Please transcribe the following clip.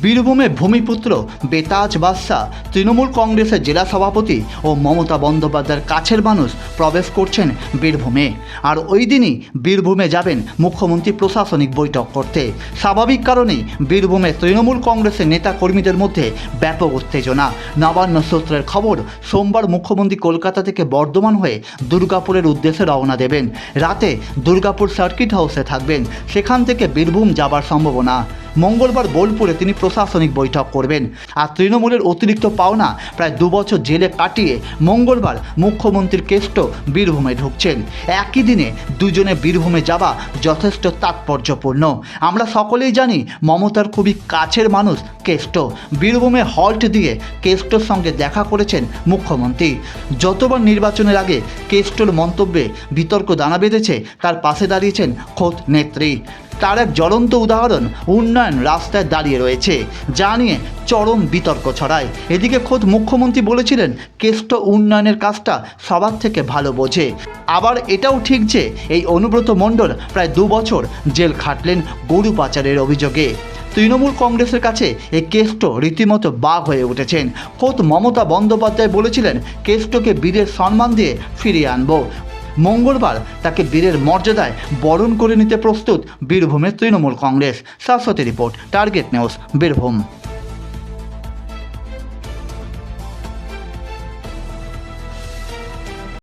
বীরভূমে ভূমিপুত্র বেতাজ বাদশাহ তৃণমূল কংগ্রেসের জেলা সভাপতি ও মমতা বন্দ্যোপাধ্যায়ের কাছের মানুষ প্রবেশ করছেন বীরভূমে। আর ওই দিনই বীরভূমে যাবেন মুখ্যমন্ত্রী প্রশাসনিক বৈঠক করতে। স্বাভাবিক কারণেই বীরভূমে তৃণমূল কংগ্রেসের নেতা কর্মীদের মধ্যে ব্যাপক উত্তেজনা। নবান্ন সূত্রের খবর, সোমবার মুখ্যমন্ত্রী কলকাতা থেকে বর্ধমান হয়ে দুর্গাপুরের উদ্দেশ্যে রওনা দেবেন। রাতে দুর্গাপুর সার্কিট হাউসে থাকবেন, সেখান থেকে বীরভূম যাবার সম্ভাবনা। মঙ্গলবার বোলপুরে তিনি প্রশাসনিক বৈঠক করবেন। আর তৃণমূলের অতিরিক্ত পাওনা প্রায় 2 বছর জেলে কাটিয়ে মঙ্গলবার মুখ্যমন্ত্রীর কেষ্ট বীরভূমে ঢুকছেন। একই দিনে দুজনে বীরভূমে যাওয়া যথেষ্ট তাৎপর্যপূর্ণ। আমরা সকলেই জানি মমতার খুবই কাছের মানুষ কেষ্ট। বীরভূমে হল্ট দিয়ে কেষ্টর সঙ্গে দেখা করেছেন মুখ্যমন্ত্রী। যতবার নির্বাচনের আগে কেষ্টর মন্তব্যে বিতর্ক দানা বেঁধেছে, তার পাশে দাঁড়িয়েছেন খোদ নেত্রী। তার এক জ্বলন্ত উদাহরণ উন্নয়ন রাস্তায় দাঁড়িয়ে রয়েছে, যা নিয়ে চরম বিতর্ক ছড়ায়। এদিকে খোদ মুখ্যমন্ত্রী বলেছিলেন কেষ্ট উন্নয়নের কাজটা সবার থেকে ভালো বোঝে। আবার এটাও ঠিক যে এই অনুব্রত মণ্ডল প্রায় 2 বছর জেল খাটলেন গরু পাচারের অভিযোগে। তৃণমূল কংগ্রেসের কাছে এই কেষ্ট রীতিমতো বাঘ হয়ে উঠেছেন। খোদ মমতা বন্দ্যোপাধ্যায় বলেছিলেন কেষ্টকে বীরের সম্মান দিয়ে ফিরিয়ে আনবো। মঙ্গলবার তাকে বীরের মর্যাদায় বরণ করে নিতে প্রস্তুত বীরভূমের Trinamool Congress. Shashwati report, target news, Birbhum.